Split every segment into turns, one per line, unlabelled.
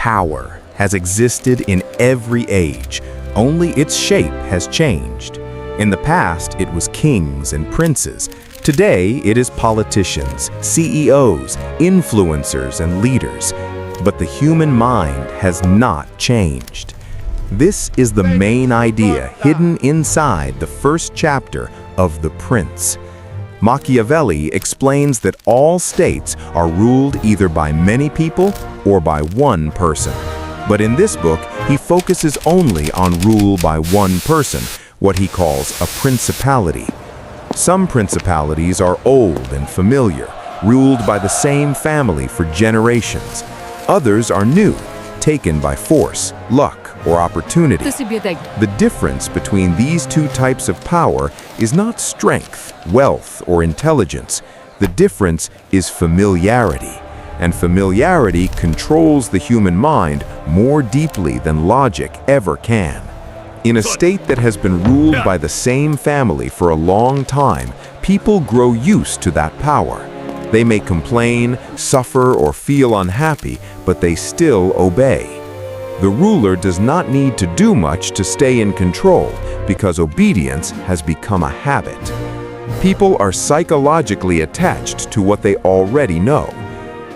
Power has existed in every age, only its shape has changed. In the past, it was kings and princes. Today, it is politicians, CEOs, influencers, and leaders. But the human mind has not changed. This is the main idea hidden inside the first chapter of The Prince. Machiavelli explains that all states are ruled either by many people or by one person. But in this book, he focuses only on rule by one person, what he calls a principality. Some principalities are old and familiar, ruled by the same family for generations. Others are new, taken by force, luck, or opportunity. The difference between these two types of power is not strength, wealth, or intelligence. The difference is familiarity. And familiarity controls the human mind more deeply than logic ever can. In a state that has been ruled by the same family for a long time, people grow used to that power. They may complain, suffer, or feel unhappy, but they still obey. The ruler does not need to do much to stay in control because obedience has become a habit. People are psychologically attached to what they already know.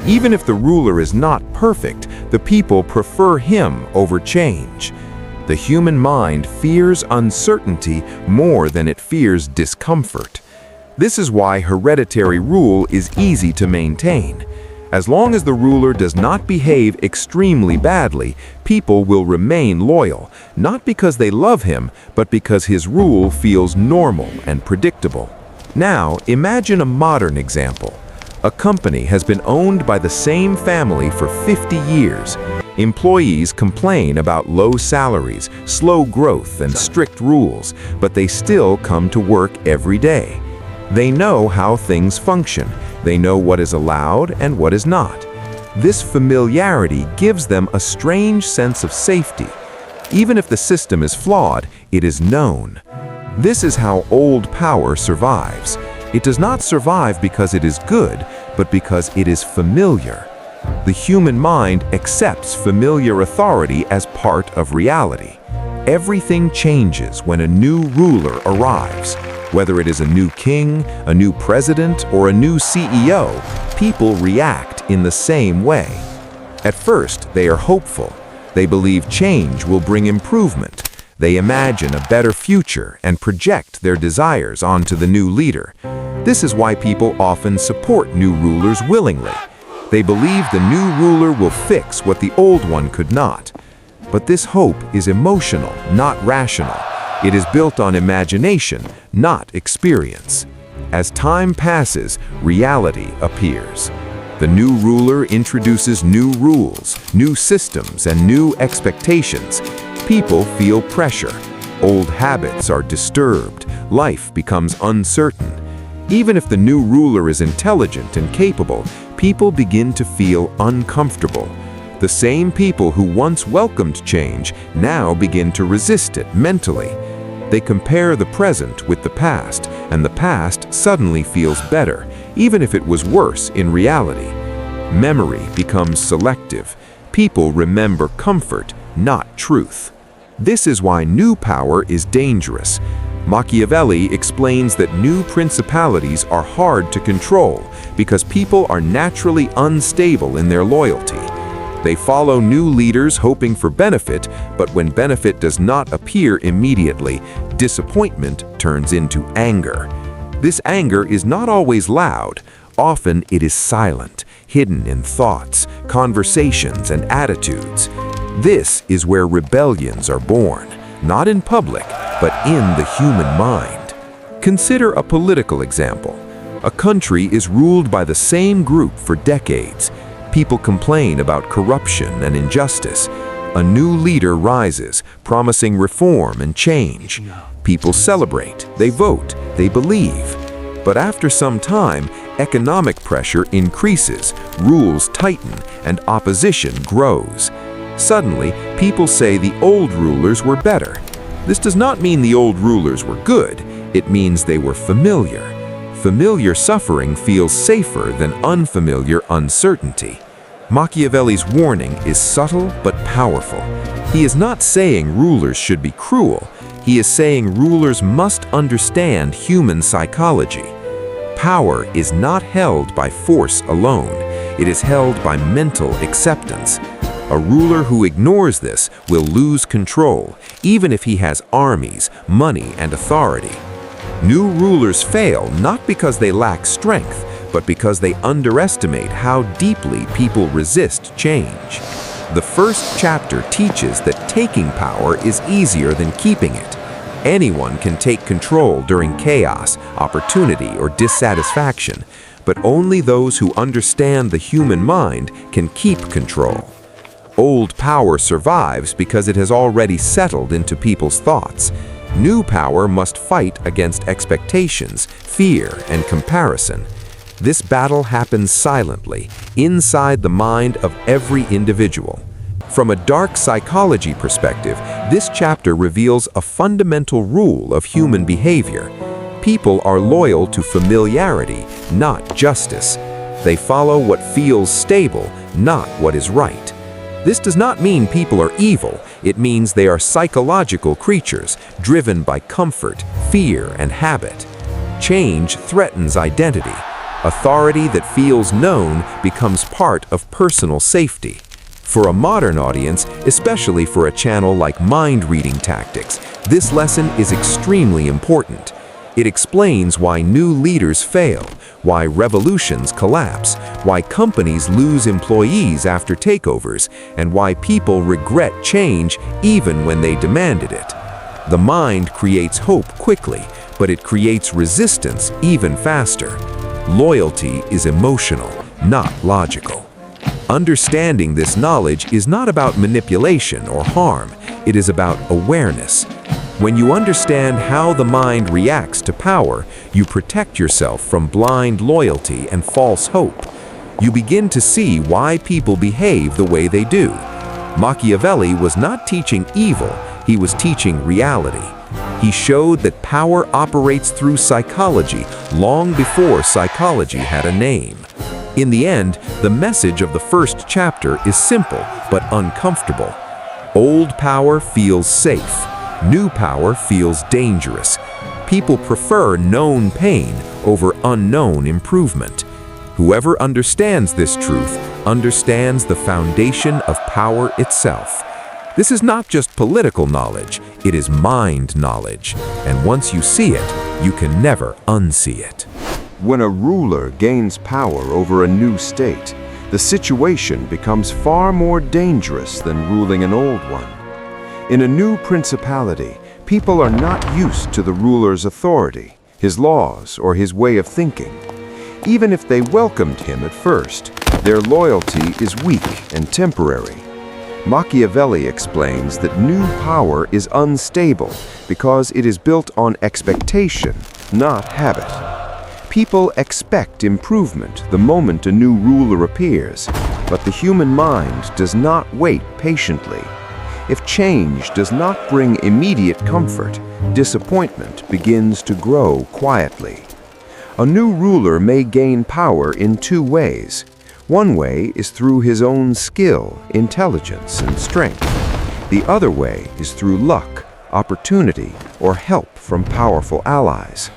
Even if the ruler is not perfect, the people prefer him over change. The human mind fears uncertainty more than it fears discomfort. This is why hereditary rule is easy to maintain. As long as the ruler does not behave extremely badly, people will remain loyal, not because they love him, but because his rule feels normal and predictable. Now, imagine a modern example. A company has been owned by the same family for 50 years. Employees complain about low salaries, slow growth, and strict rules, but they still come to work every day. They know how things function. They know what is allowed and what is not. This familiarity gives them a strange sense of safety. Even if the system is flawed, it is known. This is how old power survives. It does not survive because it is good, but because it is familiar. The human mind accepts familiar authority as part of reality. Everything changes when a new ruler arrives. Whether it is a new king, a new president, or a new CEO, people react in the same way. At first, they are hopeful. They believe change will bring improvement. They imagine a better future and project their desires onto the new leader. This is why people often support new rulers willingly. They believe the new ruler will fix what the old one could not. But this hope is emotional, not rational. It is built on imagination, not experience. As time passes, reality appears. The new ruler introduces new rules, new systems, and new expectations. People feel pressure. Old habits are disturbed. Life becomes uncertain. Even if the new ruler is intelligent and capable, people begin to feel uncomfortable. The same people who once welcomed change now begin to resist it mentally. They compare the present with the past, and the past suddenly feels better, even if it was worse in reality. Memory becomes selective. People remember comfort, not truth. This is why new power is dangerous. Machiavelli explains that new principalities are hard to control because people are naturally unstable in their loyalty. They follow new leaders hoping for benefit, but when benefit does not appear immediately, disappointment turns into anger. This anger is not always loud. Often it is silent, hidden in thoughts, conversations, and attitudes. This is where rebellions are born, not in public, but in the human mind. Consider a political example. A country is ruled by the same group for decades. People complain about corruption and injustice. A new leader rises, promising reform and change. People celebrate, they vote, they believe. But after some time, economic pressure increases, rules tighten, and opposition grows. Suddenly, people say the old rulers were better. This does not mean the old rulers were good. It means they were familiar. Familiar suffering feels safer than unfamiliar uncertainty.
Machiavelli's warning is subtle but powerful. He is not saying rulers should be cruel. He is saying rulers must understand human psychology. Power is not held by force alone. It is held by mental acceptance. A ruler who ignores this will lose control, even if he has armies, money, and authority. New rulers fail not because they lack strength, but because they underestimate how deeply people resist change. The first chapter teaches that taking power is easier than keeping it. Anyone can take control during chaos, opportunity, or dissatisfaction, but only those who understand the human mind can keep control. Old power survives because it has already settled into people's thoughts. New power must fight against expectations, fear, and comparison. This battle happens silently, inside the mind of every individual. From a dark psychology perspective, this chapter reveals a fundamental rule of human behavior. People are loyal to familiarity, not justice. They follow what feels stable, not what is right. This does not mean people are evil. It means they are psychological creatures, driven by comfort, fear, and habit. Change threatens identity. Authority that feels known becomes part of personal safety. For a modern audience, especially for a channel like Mind Reading Tactics, this lesson is extremely important. It explains why new leaders fail, why revolutions collapse, why companies lose employees after takeovers, and why people regret change even when they demanded it. The mind creates hope quickly, but it creates resistance even faster. Loyalty is emotional, not logical. Understanding this knowledge is not about manipulation or harm. It is about awareness. When you understand how the mind reacts to power, you protect yourself from blind loyalty and false hope. You begin to see why people behave the way they do. Machiavelli was not teaching evil, he was teaching reality. He showed that power operates through psychology long before psychology had a name. In the end, the message of the first chapter is simple but uncomfortable. Old power feels safe. New power feels dangerous. People prefer known pain over unknown improvement. Whoever understands this truth understands the foundation of power itself. This is not just political knowledge, it is mind knowledge. And once you see it, you can never unsee it.
When a ruler gains power over a new state, the situation becomes far more dangerous than ruling an old one. In a new principality, people are not used to the ruler's authority, his laws, or his way of thinking. Even if they welcomed him at first, their loyalty is weak and temporary. Machiavelli explains that new power is unstable because it is built on expectation, not habit. People expect improvement the moment a new ruler appears, but the human mind does not wait patiently. If change does not bring immediate comfort, disappointment begins to grow quietly. A new ruler may gain power in two ways. One way is through his own skill, intelligence, and strength. The other way is through luck, opportunity, or help from powerful allies.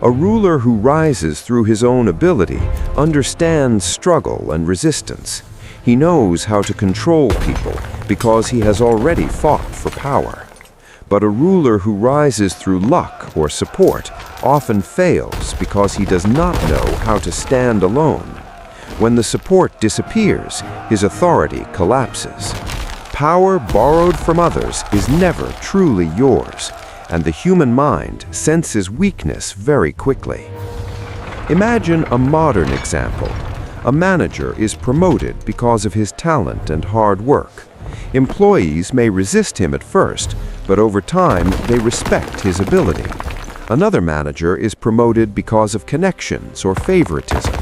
A ruler who rises through his own ability understands struggle and resistance. He knows how to control people because he has already fought for power. But a ruler who rises through luck or support often fails because he does not know how to stand alone. When the support disappears, his authority collapses. Power borrowed from others is never truly yours, and the human mind senses weakness very quickly. Imagine a modern example. A manager is promoted because of his talent and hard work. Employees may resist him at first, but over time they respect his ability. Another manager is promoted because of connections or favoritism.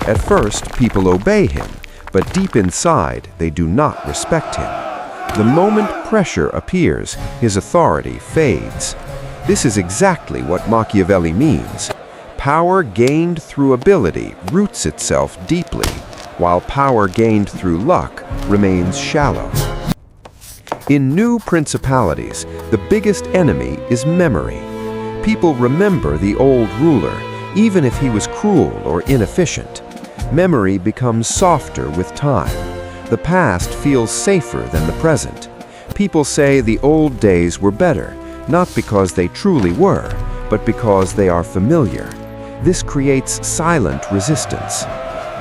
At first, people obey him, but deep inside they do not respect him. The moment pressure appears, his authority fades. This is exactly what Machiavelli means. Power gained through ability roots itself deeply, while power gained through luck remains shallow. In new principalities, the biggest enemy is memory. People remember the old ruler, even if he was cruel or inefficient. Memory becomes softer with time. The past feels safer than the present. People say the old days were better, not because they truly were, but because they are familiar. This creates silent resistance.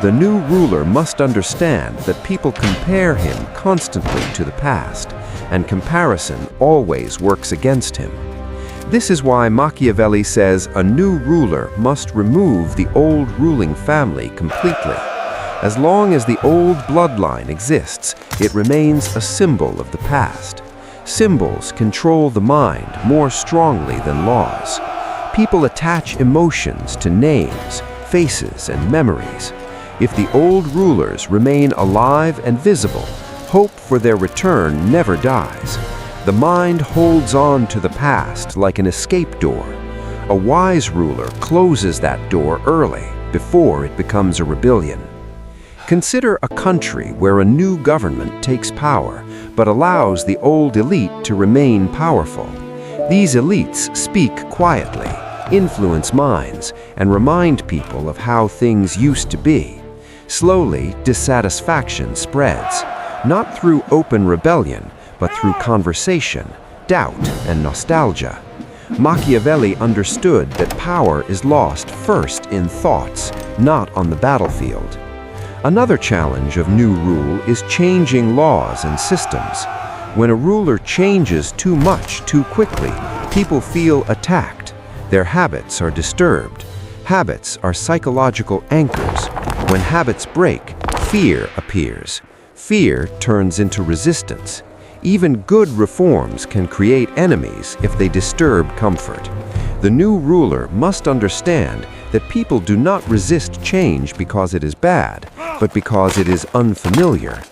The new ruler must understand that people compare him constantly to the past, and comparison always works against him. This is why Machiavelli says a new ruler must remove the old ruling family completely. As long as the old bloodline exists, it remains a symbol of the past. Symbols control the mind more strongly than laws. People attach emotions to names, faces, and memories. If the old rulers remain alive and visible, hope for their return never dies. The mind holds on to the past like an escape door. A wise ruler closes that door early, before it becomes a rebellion. Consider a country where a new government takes power, but allows the old elite to remain powerful. These elites speak quietly, influence minds, and remind people of how things used to be. Slowly, dissatisfaction spreads, not through open rebellion, but through conversation, doubt, and nostalgia. Machiavelli understood that power is lost first in thoughts, not on the battlefield. Another challenge of new rule is changing laws and systems. When a ruler changes too much too quickly, people feel attacked. Their habits are disturbed. Habits are psychological anchors. When habits break, fear appears. Fear turns into resistance. Even good reforms can create enemies if they disturb comfort. The new ruler must understand that people do not resist change because it is bad, but because it is unfamiliar.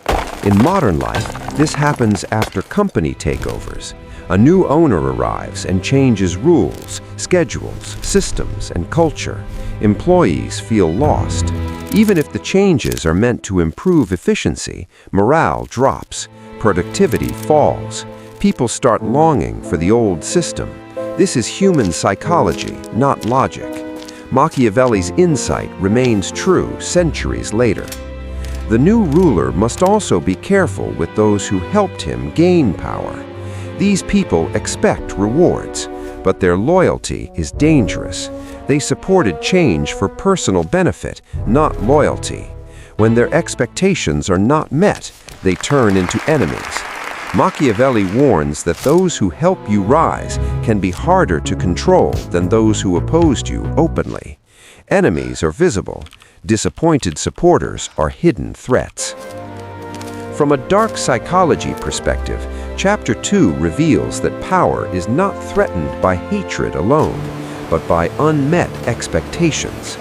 In modern life, this happens after company takeovers. A new owner arrives and changes rules, schedules, systems, and culture. Employees feel lost. Even if the changes are meant to improve efficiency, morale drops. Productivity falls. People start longing for the old system. This is human psychology, not logic. Machiavelli's insight remains true centuries later. The new ruler must also be careful with those who helped him gain power. These people expect rewards, but their loyalty is dangerous. They supported change for personal benefit, not loyalty. When their expectations are not met, they turn into enemies. Machiavelli warns that those who help you rise can be harder to control than those who opposed you openly. Enemies are visible. Disappointed supporters are hidden threats. From a dark psychology perspective, Chapter 2 reveals that power is not threatened by hatred alone, but by unmet expectations.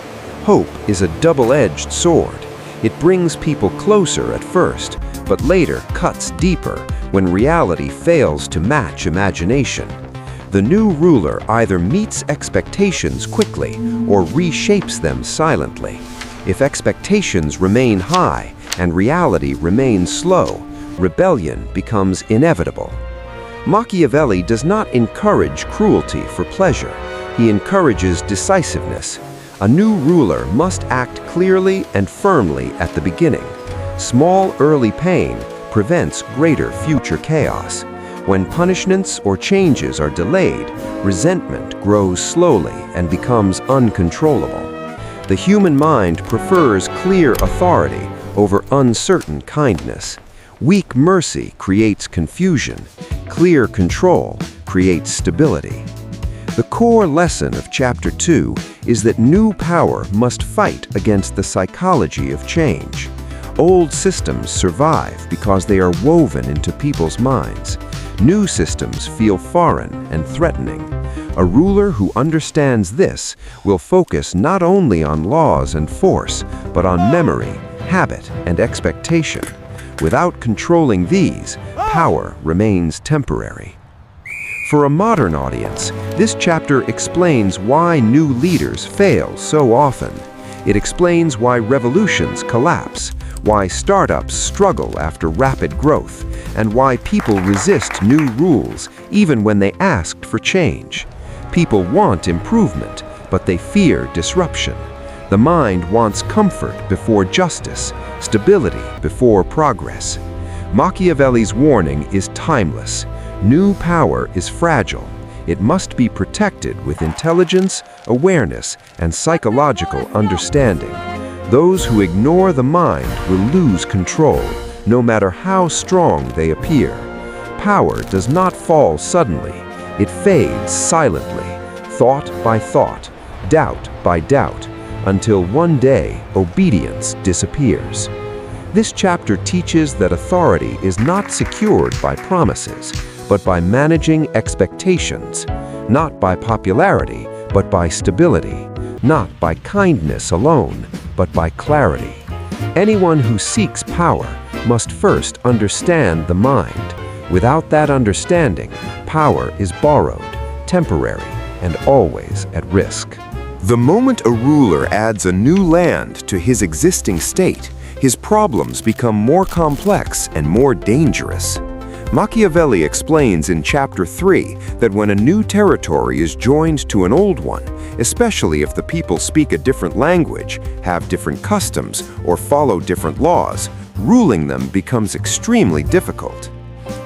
Hope is a double-edged sword. It brings people closer at first, but later cuts deeper when reality fails to match imagination. The new ruler either meets expectations quickly or reshapes them silently. If expectations remain high and reality remains slow, rebellion becomes inevitable. Machiavelli does not encourage cruelty for pleasure. He encourages decisiveness. A new ruler must act clearly and firmly at the beginning. Small early pain prevents greater future chaos. When punishments or changes are delayed, resentment grows slowly and becomes uncontrollable. The human mind prefers clear authority over uncertain kindness. Weak mercy creates confusion. Clear control creates stability. The core lesson of Chapter 2 is that new power must fight against the psychology of change. Old systems survive because they are woven into people's minds. New systems feel foreign and threatening. A ruler who understands this will focus not only on laws and force, but on memory, habit, and expectation. Without controlling these, power remains temporary. For a modern audience, this chapter explains why new leaders fail so often.
It explains why revolutions collapse, why startups struggle after rapid growth, and why people resist new rules even when they asked for change. People want improvement, but they fear disruption. The mind wants comfort before justice, stability before progress. Machiavelli's warning is timeless. New power is fragile. It must be protected with intelligence, awareness, and psychological understanding. Those who ignore the mind will lose control, no matter how strong they appear. Power does not fall suddenly. It fades silently, thought by thought, doubt by doubt, until one day obedience disappears. This chapter teaches that authority is not secured by promises, but by managing expectations, not by popularity, but by stability, not by kindness alone, but by clarity. Anyone who seeks power must first understand the mind. Without that understanding, power is borrowed, temporary, and always at risk.
The moment a ruler adds a new land to his existing state, his problems become more complex and more dangerous. Machiavelli explains in Chapter 3 that when a new territory is joined to an old one, especially if the people speak a different language, have different customs, or follow different laws, ruling them becomes extremely difficult.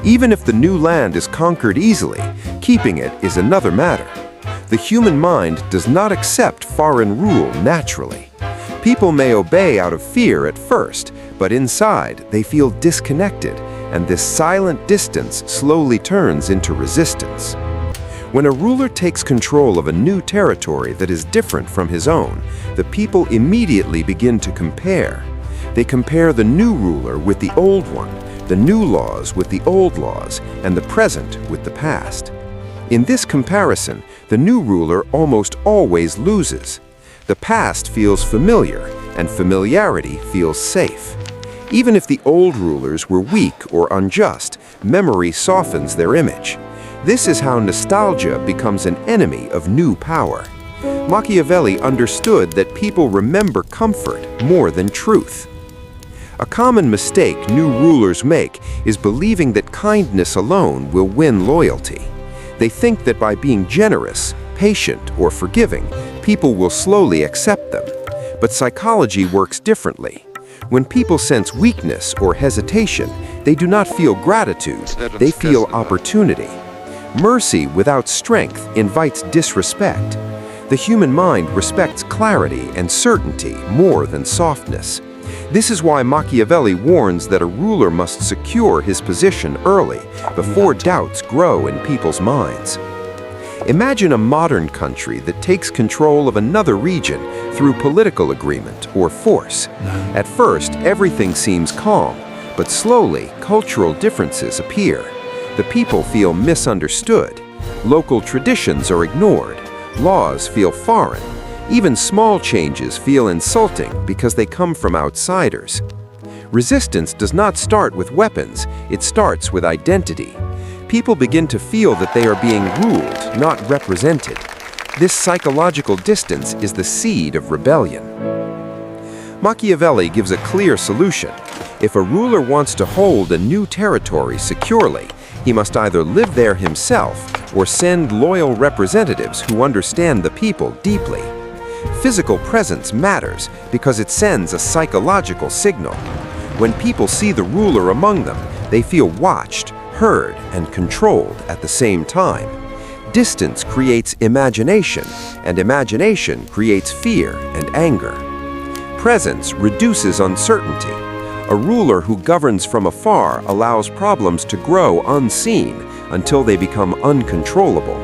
Even if the new land is conquered easily, keeping it is another matter. The human mind does not accept foreign rule naturally. People may obey out of fear at first, but inside they feel disconnected, and this silent distance slowly turns into resistance. When a ruler takes control of a new territory that is different from his own, the people immediately begin to compare. They compare the new ruler with the old one, the new laws with the old laws, and the present with the past. In this comparison, the new ruler almost always loses. The past feels familiar, and familiarity feels safe. Even if the old rulers were weak or unjust, memory softens their image. This is how nostalgia becomes an enemy of new power. Machiavelli understood that people remember comfort more than truth. A common mistake new rulers make is believing that kindness alone will win loyalty. They think that by being generous, patient, or forgiving, people will slowly accept them. But psychology works differently. When people sense weakness or hesitation, they do not feel gratitude, they feel opportunity. Mercy without strength invites disrespect. The human mind respects clarity and certainty more than softness. This is why Machiavelli warns that a ruler must secure his position early, before doubts grow in people's minds. Imagine a modern country that takes control of another region through political agreement or force. At first, everything seems calm, but slowly, cultural differences appear. The people feel misunderstood. Local traditions are ignored. Laws feel foreign. Even small changes feel insulting because they come from outsiders. Resistance does not start with weapons, it starts with identity. People begin to feel that they are being ruled, not represented. This psychological distance is the seed of rebellion. Machiavelli gives a clear solution. If a ruler wants to hold a new territory securely, he must either live there himself or send loyal representatives who understand the people deeply. Physical presence matters because it sends a psychological signal. When people see the ruler among them, they feel watched, heard, and controlled at the same time. Distance creates imagination, and imagination creates fear and anger. Presence reduces uncertainty. A ruler who governs from afar allows problems to grow unseen until they become uncontrollable.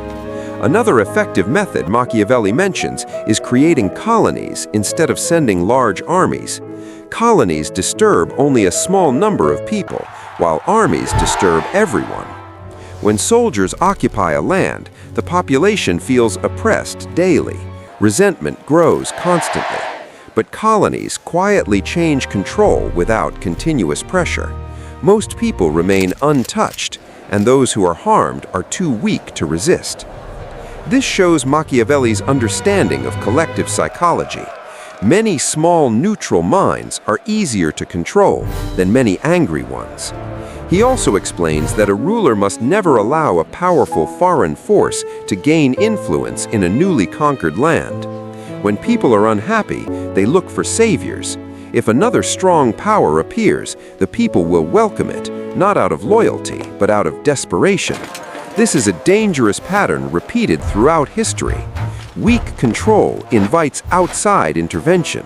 Another effective method Machiavelli mentions is creating colonies instead of sending large armies. Colonies disturb only a small number of people, while armies disturb everyone. When soldiers occupy a land, the population feels oppressed daily. Resentment grows constantly. But colonies quietly change control without continuous pressure. Most people remain untouched, and those who are harmed are too weak to resist. This shows Machiavelli's understanding of collective psychology.
Many small neutral minds are easier to control than many angry ones. He also explains that a ruler must never allow a powerful foreign force to gain influence in a newly conquered land. When people are unhappy, they look for saviors. If another strong power appears, the people will welcome it, not out of loyalty, but out of desperation. This is a dangerous pattern repeated throughout history. Weak control invites outside intervention.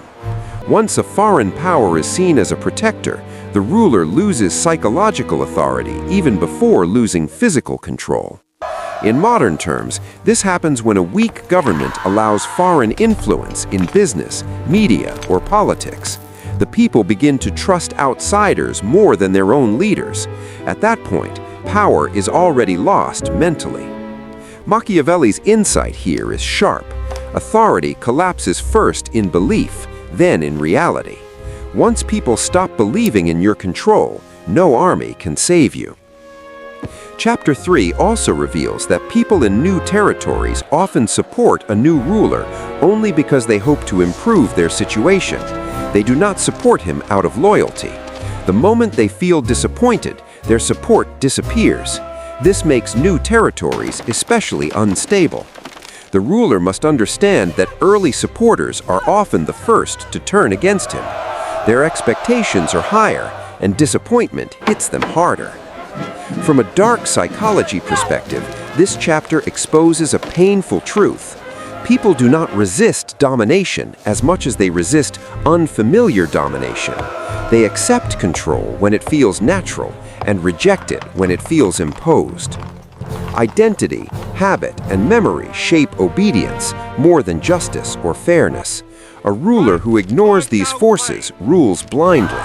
Once a foreign power is seen as a protector, the ruler loses psychological authority even before losing physical control. In modern terms, this happens when a weak government allows foreign influence in business, media, or politics. The people begin to trust outsiders more than their own leaders. At that point, power is already lost mentally. Machiavelli's insight here is sharp. Authority collapses first in belief, then in reality. Once people stop believing in your control, no army can save you. Chapter 3 also reveals that people in new territories often support a new ruler only because they hope to improve their situation. They do not support him out of loyalty. The moment they feel disappointed, their support disappears. This makes new territories especially unstable. The ruler must understand that early supporters are often the first to turn against him. Their expectations are higher, and disappointment hits them harder. From a dark psychology perspective, this chapter exposes a painful truth. People do not resist domination as much as they resist unfamiliar domination. They accept control when it feels natural and reject it when it feels imposed. Identity, habit, and memory shape obedience more than justice or fairness. A ruler who ignores these forces rules blindly.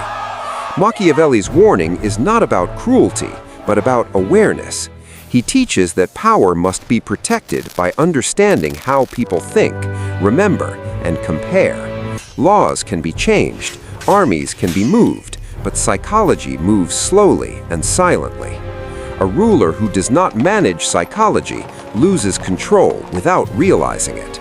Machiavelli's warning is not about cruelty, but about awareness. He teaches that power must be protected by understanding how people think, remember, and compare. Laws can be changed, armies can be moved, but psychology moves slowly and silently. A ruler who does not manage psychology loses control without realizing it.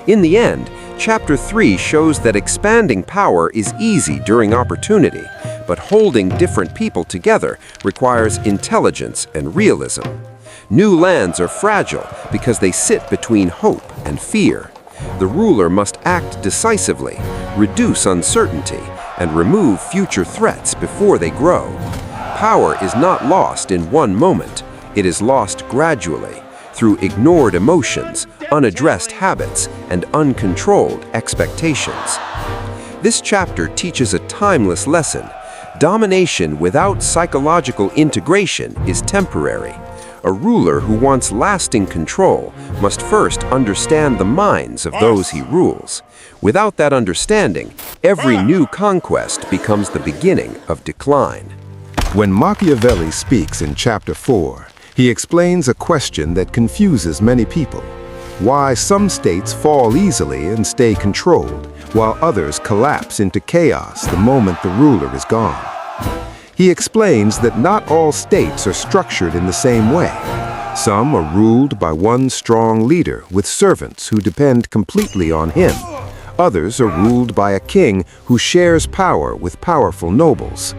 In the end, Chapter 3 shows that expanding power is easy during opportunity, but holding different people together requires intelligence and realism. New lands are fragile because they sit between hope and fear. The ruler must act decisively, reduce uncertainty, and remove future threats before they grow. Power is not lost in one moment. It is lost gradually, through ignored emotions, unaddressed habits, and uncontrolled expectations. This chapter teaches a timeless lesson. Domination without psychological integration is temporary. A ruler who wants lasting control must first understand the minds of those he rules. Without that understanding, every new conquest becomes the beginning of decline.
When Machiavelli speaks in Chapter 4, he explains a question that confuses many people: why some states fall easily and stay controlled, while others collapse into chaos the moment the ruler is gone. He explains that not all states are structured in the same way. Some are ruled by one strong leader with servants who depend completely on him. Others are ruled by a king who shares power with powerful nobles.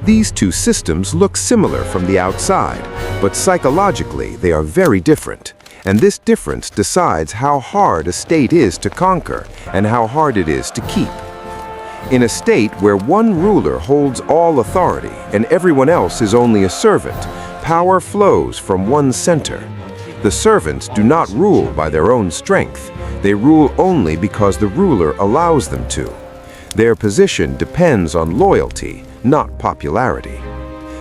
These two systems look similar from the outside, but psychologically they are very different. And this difference decides how hard a state is to conquer and how hard it is to keep. In a state where one ruler holds all authority and everyone else is only a servant, power flows from one center. The servants do not rule by their own strength. They rule only because the ruler allows them to. Their position depends on loyalty, not popularity.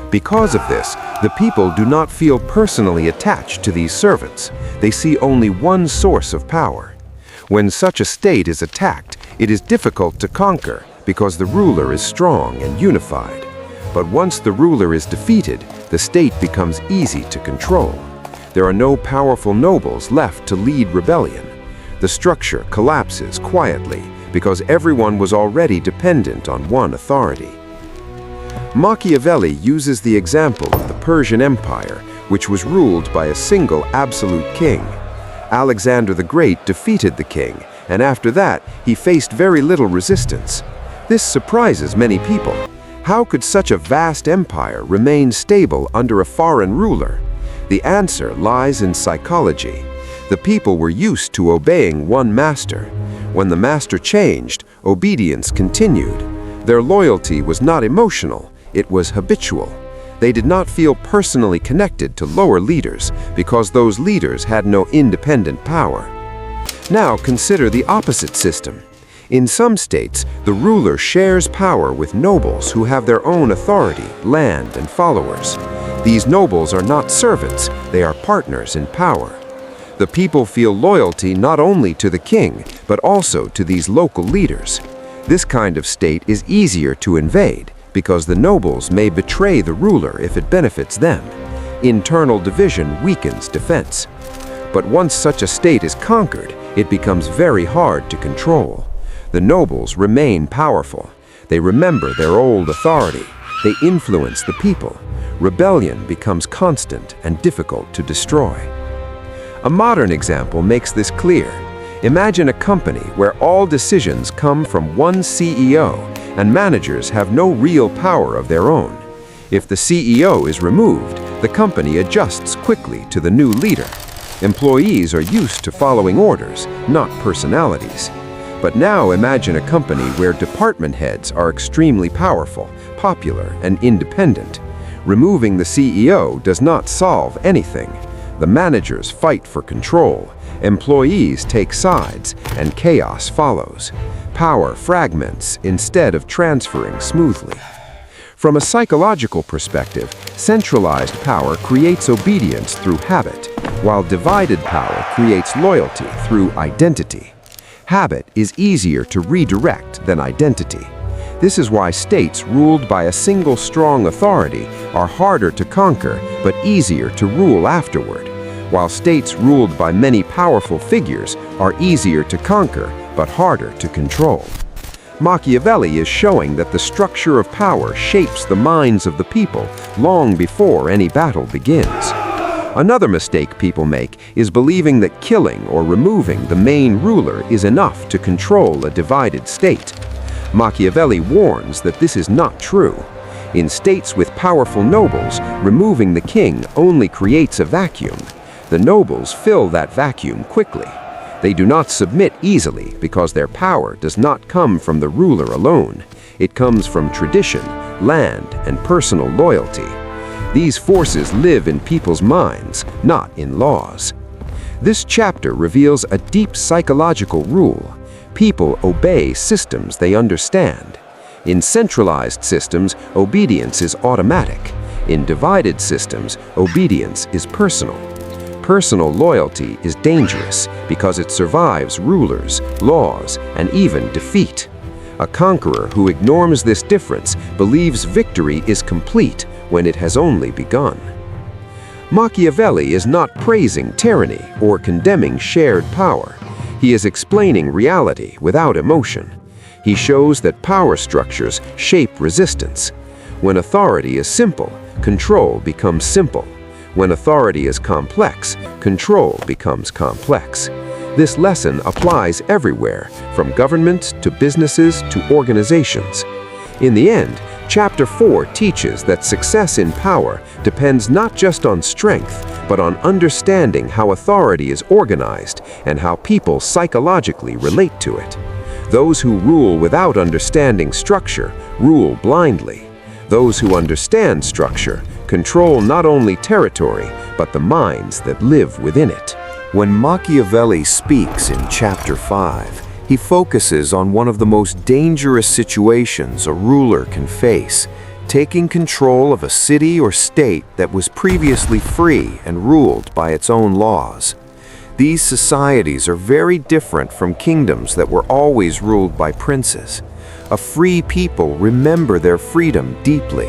Because of this, the people do not feel personally attached to these servants. They see only one source of power. When such a state is attacked, it is difficult to conquer because the ruler is strong and unified. But once the ruler is defeated, the state becomes easy to control. There are no powerful nobles left to lead rebellion. The structure collapses quietly because everyone was already dependent on one authority. Machiavelli uses the example of the Persian Empire, which was ruled by a single absolute king. Alexander the Great defeated the king, and after that, he faced very little resistance. This surprises many people. How could such a vast empire remain stable under a foreign ruler? The answer lies in psychology. The people were used to obeying one master. When the master changed, obedience continued. Their loyalty was not emotional, it was habitual. They did not feel personally connected to lower leaders because those leaders had no independent power. Now consider the opposite system. In some states, the ruler shares power with nobles who have their own authority, land, and followers. These nobles are not servants, they are partners in power. The people feel loyalty not only to the king, but also to these local leaders. This kind of state is easier to invade because the nobles may betray the ruler if it benefits them. Internal division weakens defense. But once such a state is conquered, it becomes very hard to control. The nobles remain powerful. They remember their old authority. They influence the people. Rebellion becomes constant and difficult to destroy. A modern example makes this clear. Imagine a company where all decisions come from one CEO and managers have no real power of their own. If the CEO is removed, the company adjusts quickly to the new leader. Employees are used to following orders, not personalities. But now imagine a company where department heads are extremely powerful, popular, and independent. Removing the CEO does not solve anything. The managers fight for control, employees take sides, and chaos follows. Power fragments instead of transferring smoothly. From a psychological perspective, centralized power creates obedience through habit, while divided power creates loyalty through identity. Habit is easier to redirect than identity. This is why states ruled by a single strong authority are harder to conquer but easier to rule afterward, while states ruled by many powerful figures are easier to conquer but harder to control. Machiavelli is showing that the structure of power shapes the minds of the people long before any battle begins. Another mistake people make is believing that killing or removing the main ruler is enough to control a divided state. Machiavelli warns that this is not true. In states with powerful nobles, removing the king only creates a vacuum. The nobles fill that vacuum quickly. They do not submit easily because their power does not come from the ruler alone. It comes from tradition, land, and personal loyalty. These forces live in people's minds, not in laws. This chapter reveals a deep psychological rule. People obey systems they understand. In centralized systems, obedience is automatic. In divided systems, obedience is personal. Personal loyalty is dangerous because it survives rulers, laws, and even defeat. A conqueror who ignores this difference believes victory is complete when it has only begun. Machiavelli is not praising tyranny or condemning shared power. He is explaining reality without emotion. He shows that power structures shape resistance. When authority is simple, control becomes simple. When authority is complex, control becomes complex. This lesson applies everywhere, from governments to businesses to organizations. In the end, Chapter 4 teaches that success in power depends not just on strength, but on understanding how authority is organized and how people psychologically relate to it. Those who rule without understanding structure rule blindly. Those who understand structure control not only territory, but the minds that live within it.
When Machiavelli speaks in Chapter 5, he focuses on one of the most dangerous situations a ruler can face, taking control of a city or state that was previously free and ruled by its own laws. These societies are very different from kingdoms that were always ruled by princes. A free people remember their freedom deeply.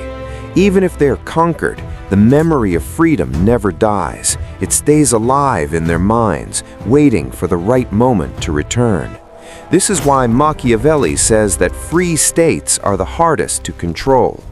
Even if they are conquered, the memory of freedom never dies. It stays alive in their minds, waiting for the right moment to return. This is why Machiavelli says that free states are the hardest to control.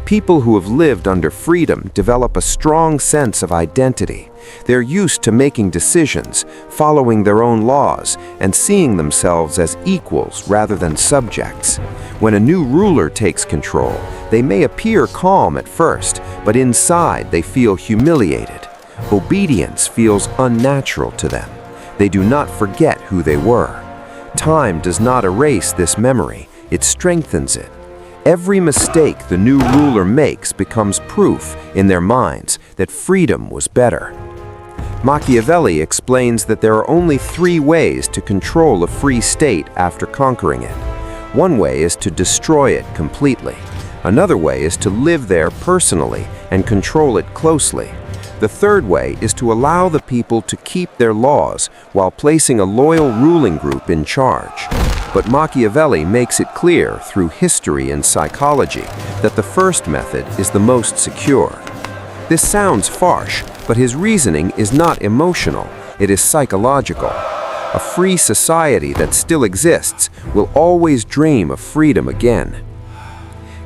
People who have lived under freedom develop a strong sense of identity. They're used to making decisions, following their own laws, and seeing themselves as equals rather than subjects. When a new ruler takes control, they may appear calm at first, but inside they feel humiliated. Obedience feels unnatural to them. They do not forget who they were. Time does not erase this memory, it strengthens it. Every mistake the new ruler makes becomes proof in their minds that freedom was better. Machiavelli explains that there are only 3 ways to control a free state after conquering it. One way is to destroy it completely. Another way is to live there personally and control it closely. The third way is to allow the people to keep their laws while placing a loyal ruling group in charge. But Machiavelli makes it clear through history and psychology that the first method is the most secure. This sounds harsh, but his reasoning is not emotional, it is psychological. A free society that still exists will always dream of freedom again.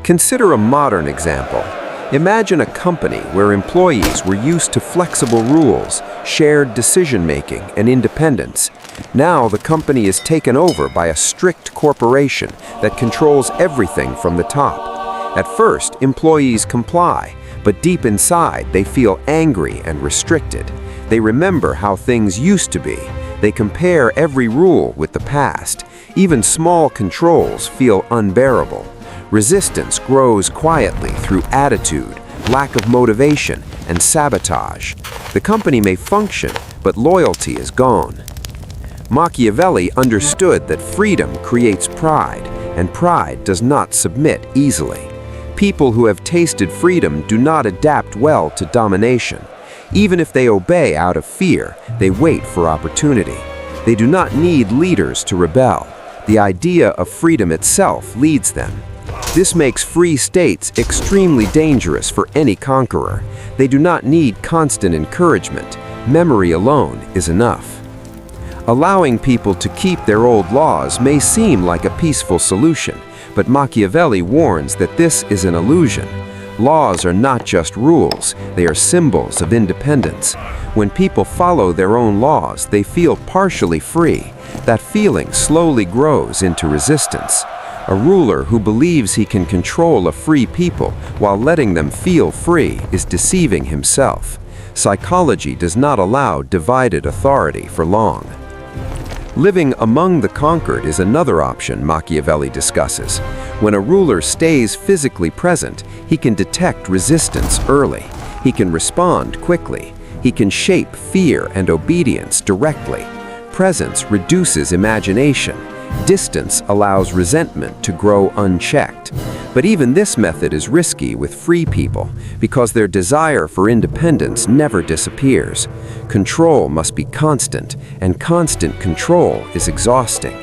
Consider a modern example. Imagine a company where employees were used to flexible rules, shared decision-making, and independence. Now the company is taken over by a strict corporation that controls everything from the top. At first, employees comply, but deep inside they feel angry and restricted. They remember how things used to be. They compare every rule with the past. Even small controls feel unbearable. Resistance grows quietly through attitude, lack of motivation, and sabotage. The company may function, but loyalty is gone. Machiavelli understood that freedom creates pride, and pride does not submit easily. People who have tasted freedom do not adapt well to domination. Even if they obey out of fear, they wait for opportunity. They do not need leaders to rebel. The idea of freedom itself leads them. This makes free states extremely dangerous for any conqueror. They do not need constant encouragement. Memory alone is enough. Allowing people to keep their old laws may seem like a peaceful solution, but Machiavelli warns that this is an illusion. Laws are not just rules, they are symbols of independence. When people follow their own laws, they feel partially free. That feeling slowly grows into resistance. A ruler who believes he can control a free people while letting them feel free is deceiving himself. Psychology does not allow divided authority for long. Living among the conquered is another option Machiavelli discusses. When a ruler stays physically present, he can detect resistance early. He can respond quickly. He can shape fear and obedience directly. Presence reduces imagination. Distance allows resentment to grow unchecked. But even this method is risky with free people because their desire for independence never disappears. Control must be constant, and constant control is exhausting.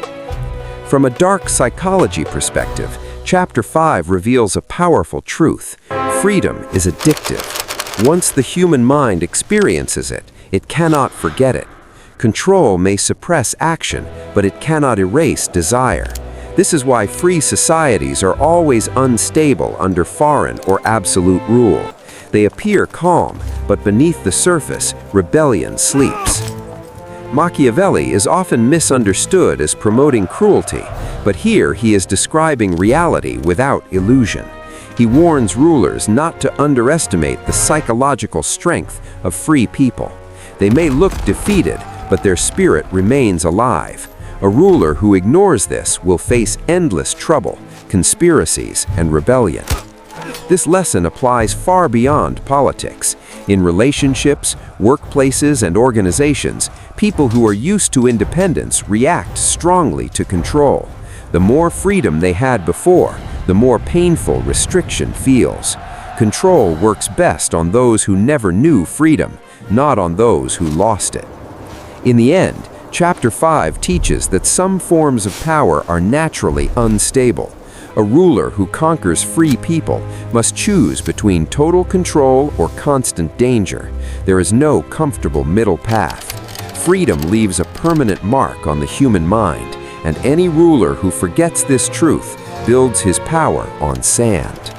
From a dark psychology perspective, Chapter 5 reveals a powerful truth. Freedom is addictive. Once the human mind experiences it, it cannot forget it. Control may suppress action, but it cannot erase desire. This is why free societies are always unstable under foreign or absolute rule. They appear calm, but beneath the surface, rebellion sleeps. Machiavelli is often misunderstood as promoting cruelty, but here he is describing reality without illusion. He warns rulers not to underestimate the psychological strength of free people. They may look defeated, but their spirit remains alive. A ruler who ignores this will face endless trouble, conspiracies, and rebellion. This lesson applies far beyond politics. In relationships, workplaces, and organizations, people who are used to independence react strongly to control. The more freedom they had before, the more painful restriction feels. Control works best on those who never knew freedom, not on those who lost it. In the end, Chapter 5 teaches that some forms of power are naturally unstable. A ruler who conquers free people must choose between total control or constant danger. There is no comfortable middle path. Freedom leaves a permanent mark on the human mind, and any ruler who forgets this truth builds his power on sand.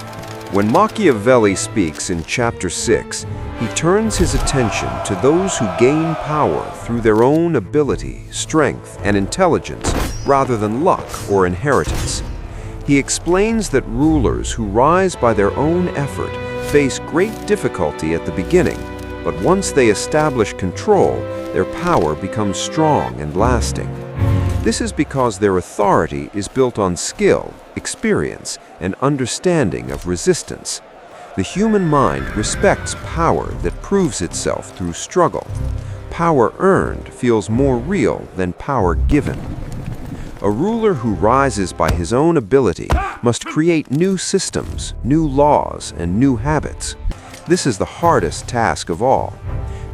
When Machiavelli speaks in Chapter 6, he turns his attention to those who gain power through their own ability, strength, and intelligence rather than luck or inheritance. He explains that rulers who rise by their own effort face great difficulty at the beginning, but once they establish control, their power becomes strong and lasting. This is because their authority is built on skill, experience, and understanding of resistance. The human mind respects power that proves itself through struggle. Power earned feels more real than power given. A ruler who rises by his own ability must create new systems, new laws, and new habits. This is the hardest task of all.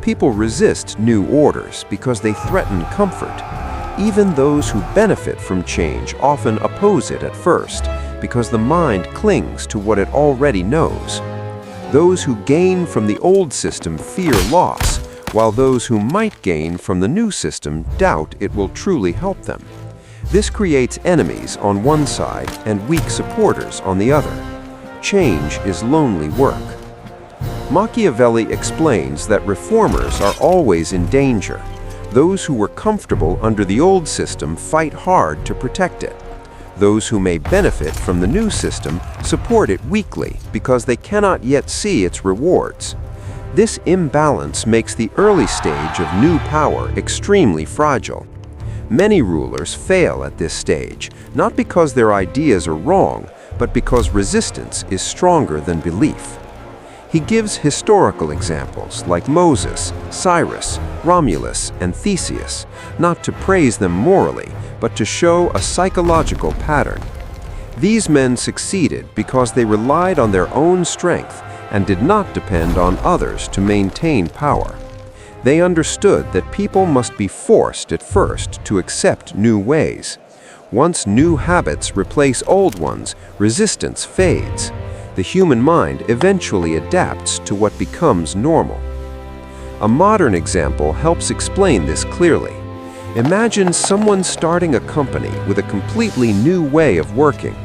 People resist new orders because they threaten comfort. Even those who benefit from change often oppose it at first because the mind clings to what it already knows. Those who gain from the old system fear loss, while those who might gain from the new system doubt it will truly help them. This creates enemies on one side and weak supporters on the other. Change is lonely work. Machiavelli explains that reformers are always in danger. Those who were comfortable under the old system fight hard to protect it. Those who may benefit from the new system support it weakly because they cannot yet see its rewards. This imbalance makes the early stage of new power extremely fragile. Many rulers fail at this stage, not because their ideas are wrong, but because resistance is stronger than belief. He gives historical examples like Moses, Cyrus, Romulus, and Theseus, not to praise them morally, but to show a psychological pattern. These men succeeded because they relied on their own strength and did not depend on others to maintain power. They understood that people must be forced at first to accept new ways. Once new habits replace old ones, resistance fades. The human mind eventually adapts to what becomes normal. A modern example helps explain this clearly. Imagine someone starting a company with a completely new way of working.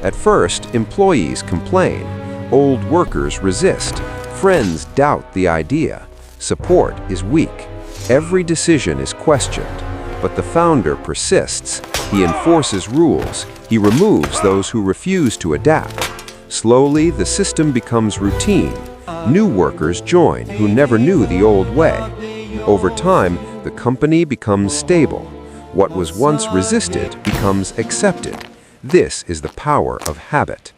At first, employees complain, old workers resist, friends doubt the idea, support is weak, every decision is questioned, but the founder persists. He enforces rules, he removes those who refuse to adapt. Slowly, the system becomes routine. New workers join who never knew the old way. Over time, the company becomes stable. What was once resisted becomes accepted. This is the power of habit.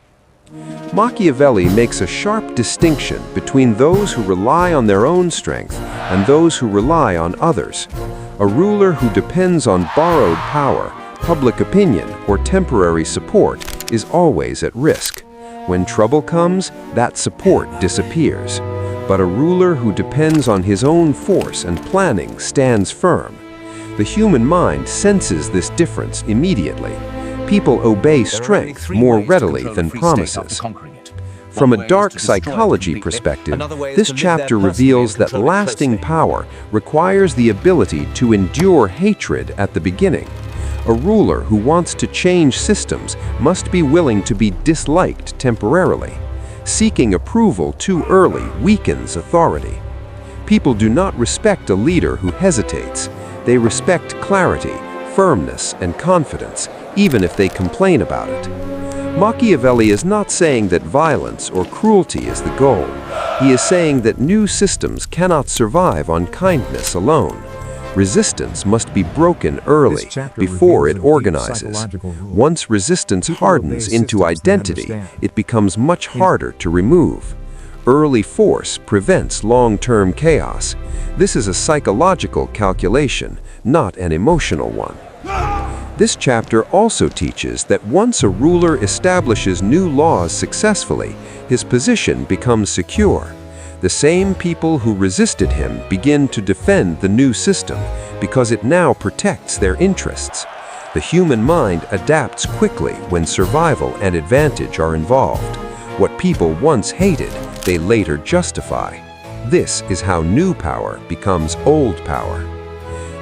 Machiavelli makes a sharp distinction between those who rely on their own strength and those who rely on others. A ruler who depends on borrowed power, public opinion, or temporary support is always at risk. When trouble comes, that support disappears. But a ruler who depends on his own force and planning stands firm. The human mind senses this difference immediately. People obey strength more readily than promises. From a dark psychology perspective, this chapter reveals that lasting power requires the ability to endure hatred at the beginning. A ruler who wants to change systems must be willing to be disliked temporarily. Seeking approval too early weakens authority. People do not respect a leader who hesitates. They respect clarity, firmness, and confidence, even if they complain about it. Machiavelli is not saying that violence or cruelty is the goal. He is saying that new systems cannot survive on kindness alone. Resistance must be broken early, before it organizes. Once resistance hardens into identity, it becomes much harder to remove. Early force prevents long-term chaos. This is a psychological calculation, not an emotional one. This chapter also teaches that once a ruler establishes new laws successfully, his position becomes secure. The same people who resisted him begin to defend the new system because it now protects their interests. The human mind adapts quickly when survival and advantage are involved. What people once hated, they later justify. This is how new power becomes old power.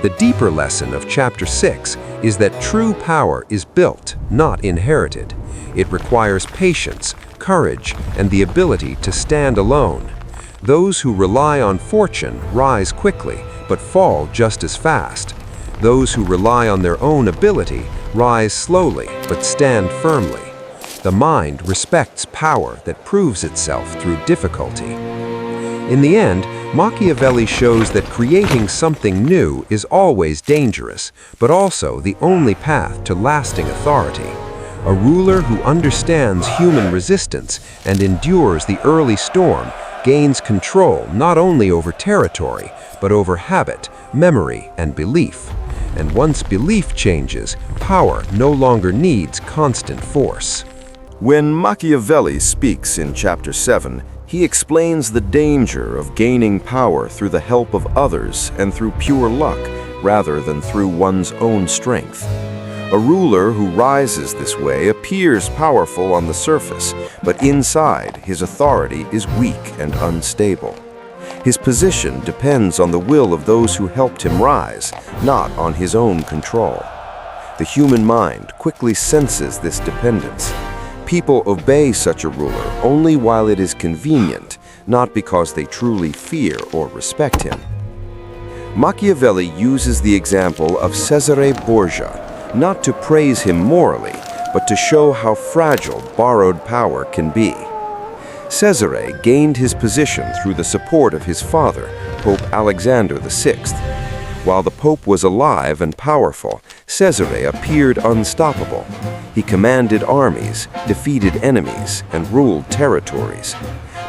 The deeper lesson of Chapter 6 is that true power is built, not inherited. It requires patience, courage,
courage, and the ability to stand alone. Those who rely on fortune rise quickly, but fall just as fast. Those who rely on their own ability rise slowly, but stand firmly. The mind respects power that proves itself through difficulty. In the end, Machiavelli shows that creating something new is always dangerous, but also the only path to lasting authority. A ruler who understands human resistance and endures the early storm gains control not only over territory, but over habit, memory, and belief. And once belief changes, power no longer needs constant force.
When Machiavelli speaks in Chapter 7, he explains the danger of gaining power through the help of others and through pure luck, rather than through one's own strength. A ruler who rises this way appears powerful on the surface, but inside, his authority is weak and unstable. His position depends on the will of those who helped him rise, not on his own control. The human mind quickly senses this dependence. People obey such a ruler only while it is convenient, not because they truly fear or respect him. Machiavelli uses the example of Cesare Borgia, not to praise him morally, but to show how fragile borrowed power can be. Cesare gained his position through the support of his father, Pope Alexander VI. While the Pope was alive and powerful, Cesare appeared unstoppable. He commanded armies, defeated enemies, and ruled territories.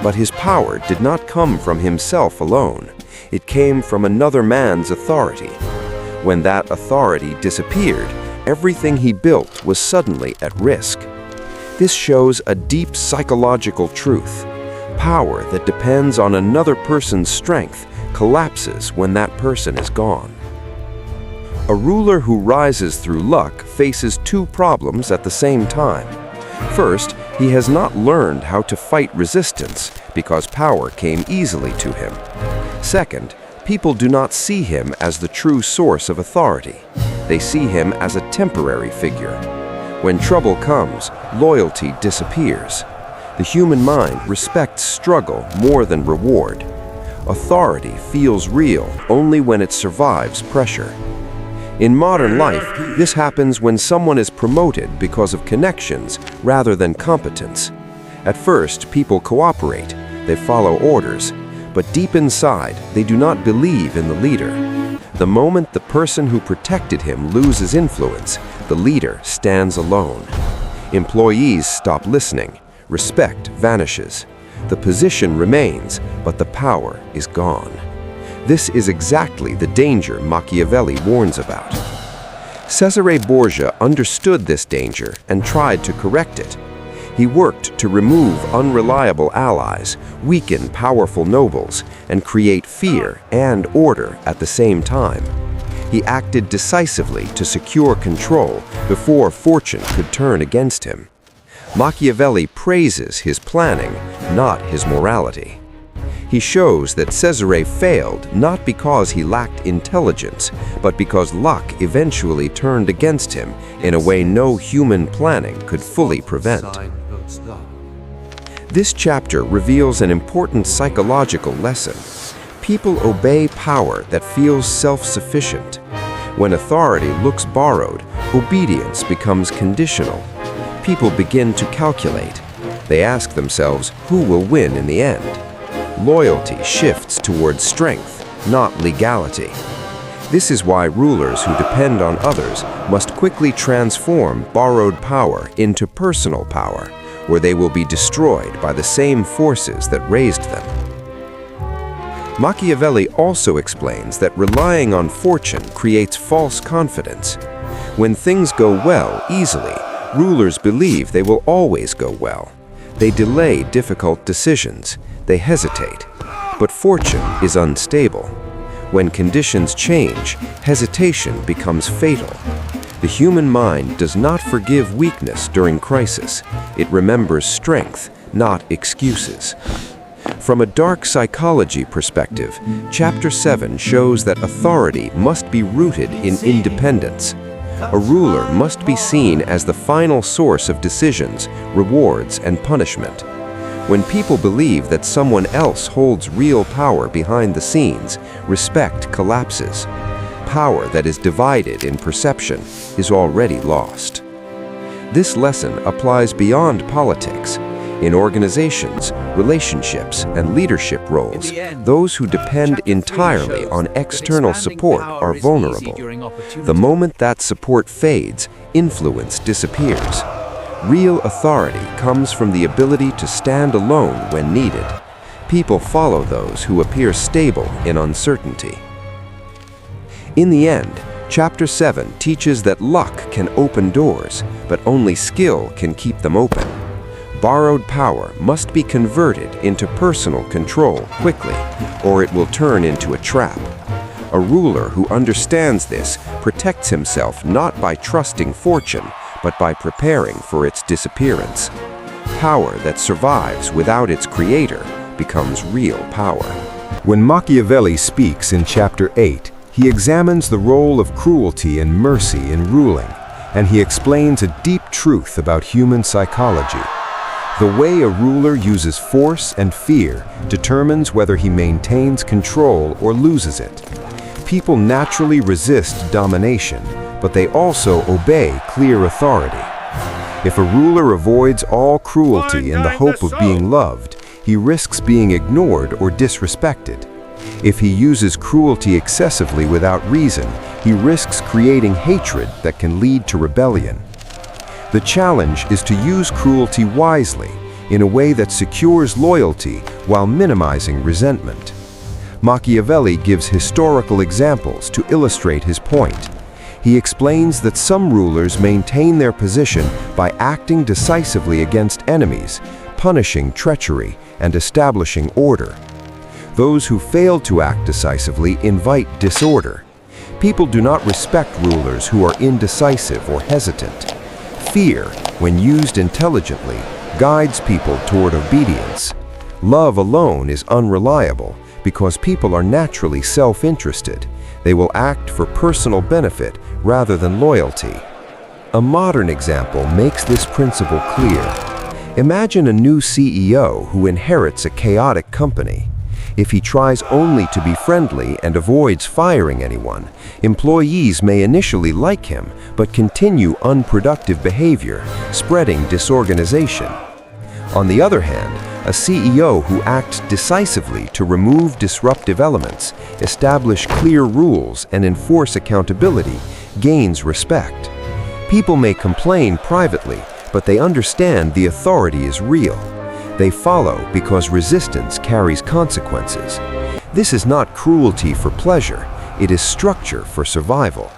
But his power did not come from himself alone. It came from another man's authority. When that authority disappeared, everything he built was suddenly at risk. This shows a deep psychological truth. Power that depends on another person's strength collapses when that person is gone. A ruler who rises through luck faces two problems at the same time. First, he has not learned how to fight resistance because power came easily to him. Second, people do not see him as the true source of authority. They see him as a temporary figure. When trouble comes, loyalty disappears. The human mind respects struggle more than reward. Authority feels real only when it survives pressure. In modern life, this happens when someone is promoted because of connections rather than competence. At first, people cooperate, they follow orders, but deep inside, they do not believe in the leader. The moment the person who protected him loses influence, the leader stands alone. Employees stop listening, respect vanishes. The position remains, but the power is gone. This is exactly the danger Machiavelli warns about. Cesare Borgia understood this danger and tried to correct it. He worked to remove unreliable allies, weaken powerful nobles, and create fear and order at the same time. He acted decisively to secure control before fortune could turn against him. Machiavelli praises his planning, not his morality. He shows that Cesare failed not because he lacked intelligence, but because luck eventually turned against him in a way no human planning could fully prevent. This chapter reveals an important psychological lesson. People obey power that feels self-sufficient. When authority looks borrowed, obedience becomes conditional. People begin to calculate. They ask themselves who will win in the end. Loyalty shifts towards strength, not legality. This is why rulers who depend on others must quickly transform borrowed power into personal power, where they will be destroyed by the same forces that raised them. Machiavelli also explains that relying on fortune creates false confidence. When things go well easily, rulers believe they will always go well. They delay difficult decisions. They hesitate. But fortune is unstable. When conditions change, hesitation becomes fatal. The human mind does not forgive weakness during crisis. It remembers strength, not excuses. From a dark psychology perspective, Chapter 7 shows that authority must be rooted in independence.
A ruler must be seen as the final source of decisions, rewards, and punishment. When people believe that someone else holds real power behind the scenes, respect collapses. Power that is divided in perception is already lost. This lesson applies beyond politics. In organizations, relationships, and leadership roles, those who depend entirely on external support are vulnerable. The moment that support fades, influence disappears. Real authority comes from the ability to stand alone when needed. People follow those who appear stable in uncertainty. In the end, Chapter 7 teaches that luck can open doors, but only skill can keep them open. Borrowed power must be converted into personal control quickly, or it will turn into a trap. A ruler who understands this protects himself not by trusting fortune, but by preparing for its disappearance. Power that survives without its creator becomes real power.
When Machiavelli speaks in Chapter 8, he examines the role of cruelty and mercy in ruling, and he explains a deep truth about human psychology. The way a ruler uses force and fear determines whether he maintains control or loses it. People naturally resist domination, but they also obey clear authority. If a ruler avoids all cruelty in the hope of being loved, he risks being ignored or disrespected. If he uses cruelty excessively without reason, he risks creating hatred that can lead to rebellion. The challenge is to use cruelty wisely, in a way that secures loyalty while minimizing resentment. Machiavelli gives historical examples to illustrate his point. He explains that some rulers maintain their position by acting decisively against enemies, punishing treachery, and establishing order. Those who fail to act decisively invite disorder. People do not respect rulers who are indecisive or hesitant. Fear, when used intelligently, guides people toward obedience. Love alone is unreliable because people are naturally self-interested. They will act for personal benefit rather than loyalty. A modern example makes this principle clear. Imagine a new CEO who inherits a chaotic company. If he tries only to be friendly and avoids firing anyone, employees may initially like him but continue unproductive behavior, spreading disorganization. On the other hand, a CEO who acts decisively to remove disruptive elements, establish clear rules, and enforce accountability gains respect. People may complain privately, but they understand the authority is real. They follow because resistance carries consequences. This is not cruelty for pleasure, it is structure for survival.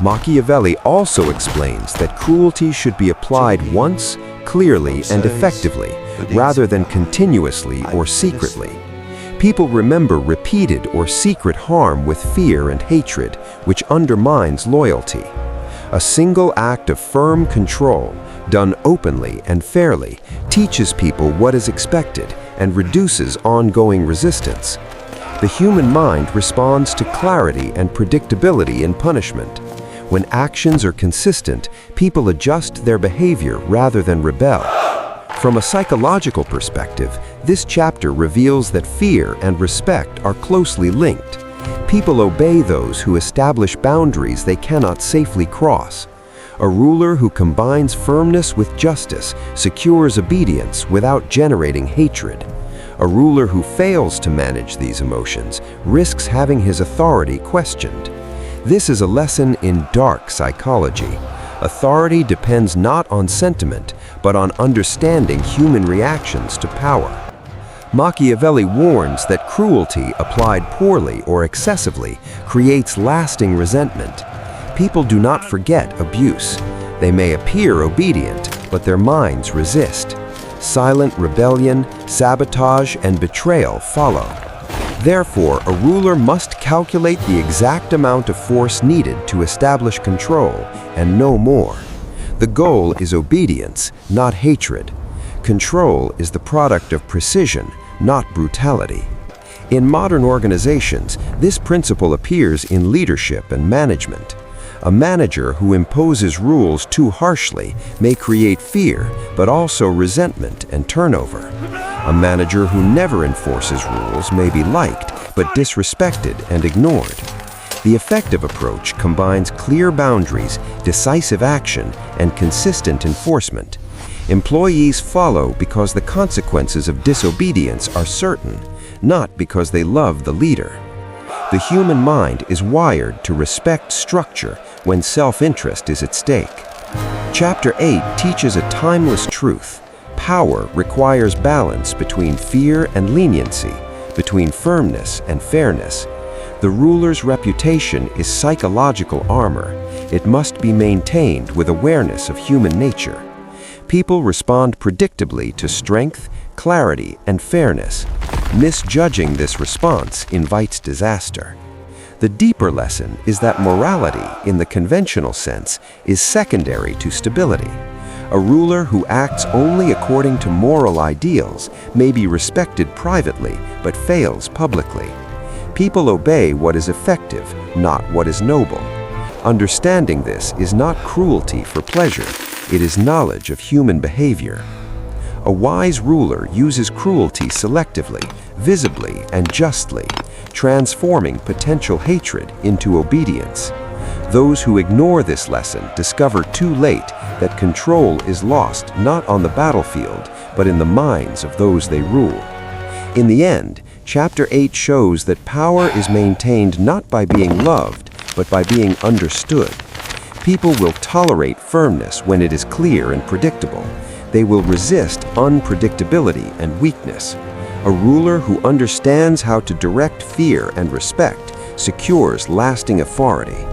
Machiavelli also explains that cruelty should be applied once, clearly, and effectively, rather than continuously or secretly. People remember repeated or secret harm with fear and hatred, which undermines loyalty. A single act of firm control, done openly and fairly, teaches people what is expected and reduces ongoing resistance. The human mind responds to clarity and predictability in punishment. When actions are consistent, people adjust their behavior rather than rebel. From a psychological perspective, this chapter reveals that fear and respect are closely linked. People obey those who establish boundaries they cannot safely cross. A ruler who combines firmness with justice secures obedience without generating hatred. A ruler who fails to manage these emotions risks having his authority questioned. This is a lesson in dark psychology. Authority depends not on sentiment, but on understanding human reactions to power. Machiavelli warns that cruelty applied poorly or excessively creates lasting resentment. People do not forget abuse. They may appear obedient, but their minds resist. Silent rebellion, sabotage, and betrayal follow. Therefore, a ruler must calculate the exact amount of force needed to establish control, and no more. The goal is obedience, not hatred. Control is the product of precision, not brutality. In modern organizations, this principle appears in leadership and management.
A manager who imposes rules too harshly may create fear, but also resentment and turnover. A manager who never enforces rules may be liked, but disrespected and ignored. The effective approach combines clear boundaries, decisive action, and consistent enforcement. Employees follow because the consequences of disobedience are certain, not because they love the leader. The human mind is wired to respect structure when self-interest is at stake. Chapter 8 teaches a timeless truth. Power requires balance between fear and leniency, between firmness and fairness. The ruler's reputation is psychological armor. It must be maintained with awareness of human nature. People respond predictably to strength, clarity, and fairness. Misjudging this response invites disaster. The deeper lesson is that morality, in the conventional sense, is secondary to stability. A ruler who acts only according to moral ideals may be respected privately, but fails publicly. People obey what is effective, not what is noble. Understanding this is not cruelty for pleasure. It is knowledge of human behavior. A wise ruler uses cruelty selectively, visibly, and justly, transforming potential hatred into obedience. Those who ignore this lesson discover too late that control is lost not on the battlefield, but in the minds of those they rule. In the end, Chapter 8 shows that power is maintained not by being loved, but by being understood. People will tolerate firmness when it is clear and predictable. They will resist unpredictability and weakness. A ruler who understands how to direct fear and respect secures lasting authority.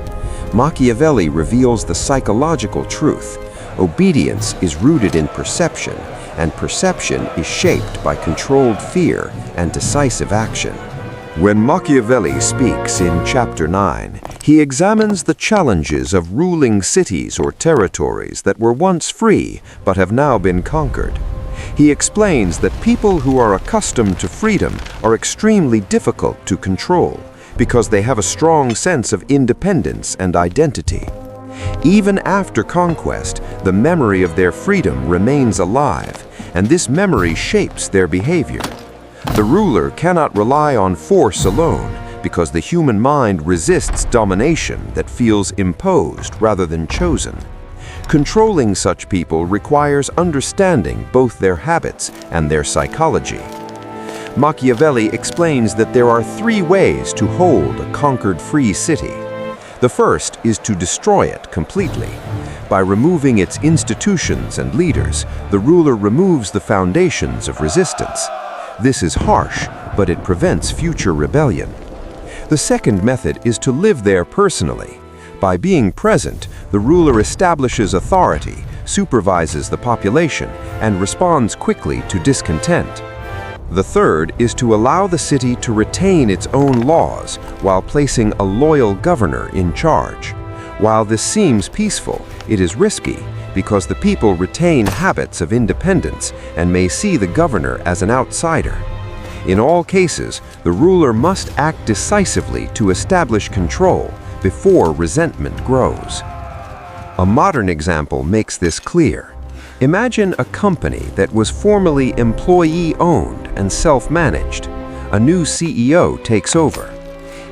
Machiavelli reveals the psychological truth. Obedience is rooted in perception, and perception is shaped by controlled fear and decisive action. When Machiavelli speaks in Chapter 9, he examines the challenges of ruling cities or territories that were once free but have now been conquered. He explains that people who are accustomed to freedom are extremely difficult to control because they have a strong sense of independence and identity. Even after conquest, the memory of their freedom remains alive, and this memory shapes their behavior. The ruler cannot rely on force alone because the human mind resists domination that feels imposed rather than chosen. Controlling such people requires understanding both their habits and their psychology. Machiavelli explains that there are 3 ways to hold a conquered free city. The first is to destroy it completely. By removing its institutions and leaders, the ruler removes the foundations of resistance. This is harsh, but it prevents future rebellion. The second method is to live there personally. By being present, the ruler establishes authority, supervises the population, and responds quickly to discontent. The third is to allow the city to retain its own laws while placing a loyal governor in charge. While this seems peaceful, it is risky because the people retain habits of independence and may see the governor as an outsider. In all cases, the ruler must act decisively to establish control before resentment grows. A modern example makes this clear. Imagine a company that was formerly employee-owned and self-managed. A new CEO takes over.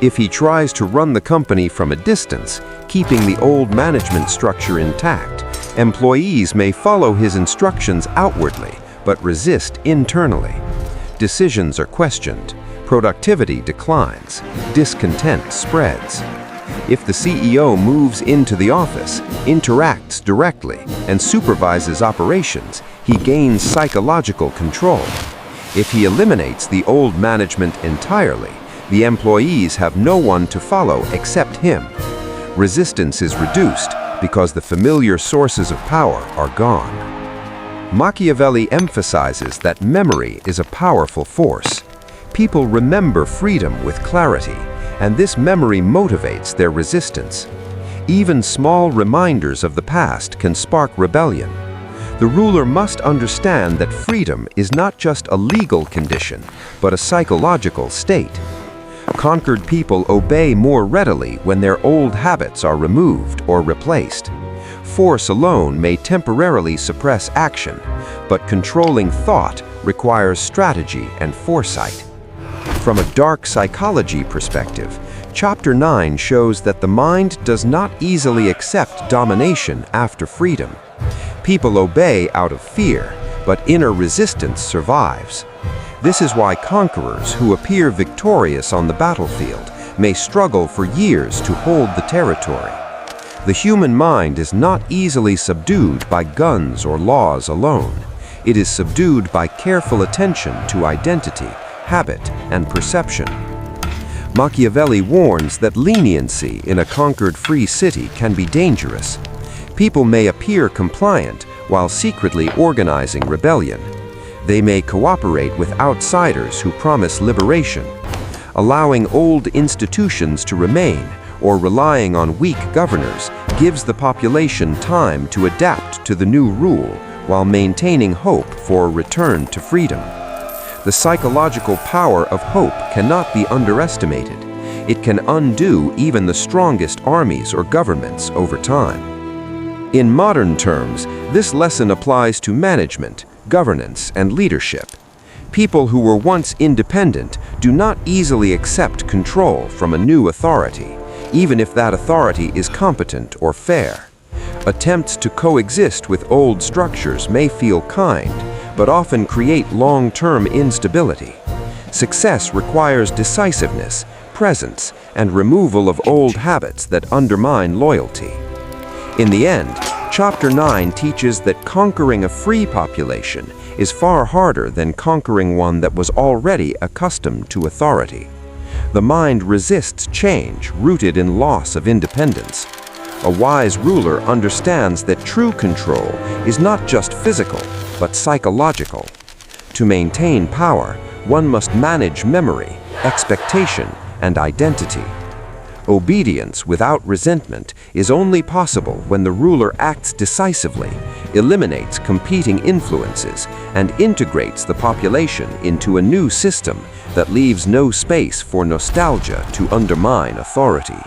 If he tries to run the company from a distance, keeping the old management structure intact, employees may follow his instructions outwardly, but resist internally. Decisions are questioned, productivity declines, discontent spreads. If the CEO moves into the office, interacts directly, and supervises operations, he gains psychological control. If he eliminates the old management entirely, the employees have no one to follow except him. Resistance is reduced because the familiar sources of power are gone. Machiavelli emphasizes that memory is a powerful force. People remember freedom with clarity, and this memory motivates their resistance. Even small reminders of the past can spark rebellion. The ruler must understand that freedom is not just a legal condition, but a psychological state. Conquered people obey more readily when their old habits are removed or replaced. Force alone may temporarily suppress action, but controlling thought requires strategy and foresight. From a dark psychology perspective, Chapter 9 shows that the mind does not easily accept domination after freedom. People obey out of fear, but inner resistance survives. This is why conquerors who appear victorious on the battlefield may struggle for years to hold the territory. The human mind is not easily subdued by guns or laws alone. It is subdued by careful attention to identity, habit, and perception. Machiavelli warns that leniency in a conquered free city can be dangerous. People may appear compliant while secretly organizing rebellion. They may cooperate with outsiders who promise liberation. Allowing old institutions to remain or relying on weak governors gives the population time to adapt to the new rule while maintaining hope for a return to freedom. The psychological power of hope cannot be underestimated. It can undo even the strongest armies or governments over time. In modern terms, this lesson applies to management, governance, and leadership. People who were once independent do not easily accept control from a new authority, even if that authority is competent or fair. Attempts to coexist with old structures may feel kind, but often create long-term instability. Success requires decisiveness, presence, and removal of old habits that undermine loyalty. In the end, Chapter 9 teaches that conquering a free population is far harder than conquering one that was already accustomed to authority. The mind resists change rooted in loss of independence. A wise ruler understands that true control is not just physical, but psychological. To maintain power, one must manage memory, expectation, and identity. Obedience without resentment is only possible when the ruler acts decisively, eliminates competing influences, and integrates the population into a new system that leaves no space for nostalgia to undermine authority.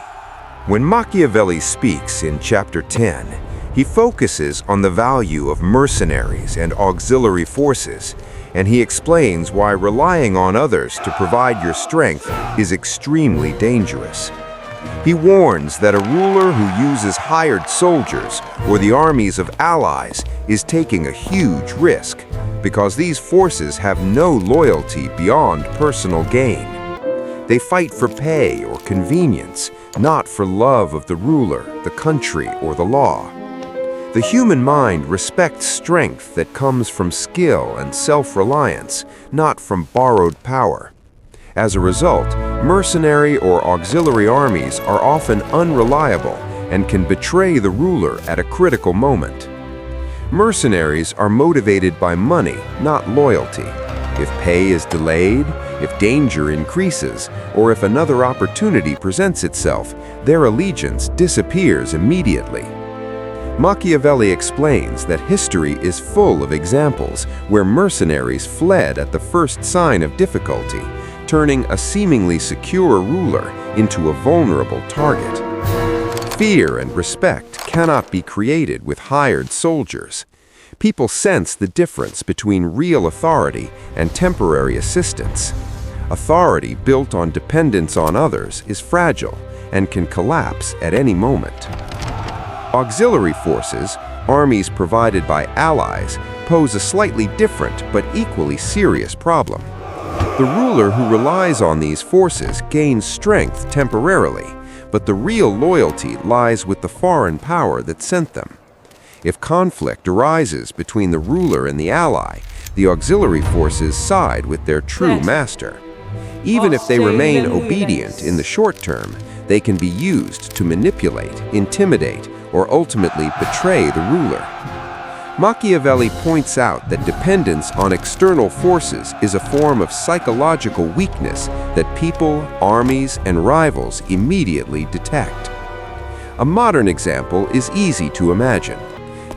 When Machiavelli speaks in Chapter 10, he focuses on the value of mercenaries and auxiliary forces, and he explains why relying on others to provide your strength is extremely dangerous. He warns that a ruler who uses hired soldiers or the armies of allies is taking a huge risk, because these forces have no loyalty beyond personal gain. They fight for pay or convenience, not for love of the ruler, the country, or the law. The human mind respects strength that comes from skill and self-reliance, not from borrowed power. As a result, mercenary or auxiliary armies are often unreliable and can betray the ruler at a critical moment. Mercenaries are motivated by money, not loyalty. If pay is delayed, if danger increases, or if another opportunity presents itself, their allegiance disappears immediately. Machiavelli explains that history is full of examples where mercenaries fled at the first sign of difficulty, turning a seemingly secure ruler into a vulnerable target. Fear and respect cannot be created with hired soldiers. People sense the difference between real authority and temporary assistance. Authority built on dependence on others is fragile and can collapse at any moment. Auxiliary forces, armies provided by allies, pose a slightly different but equally serious problem. The ruler who relies on these forces gains strength temporarily, but the real loyalty lies with the foreign power that sent them. If conflict arises between the ruler and the ally, the auxiliary forces side with their true master. Even if they remain obedient in the short term, they can be used to manipulate, intimidate, or ultimately betray the ruler. Machiavelli points out that dependence on external forces is a form of psychological weakness that people, armies, and rivals immediately detect. A modern example is easy to imagine.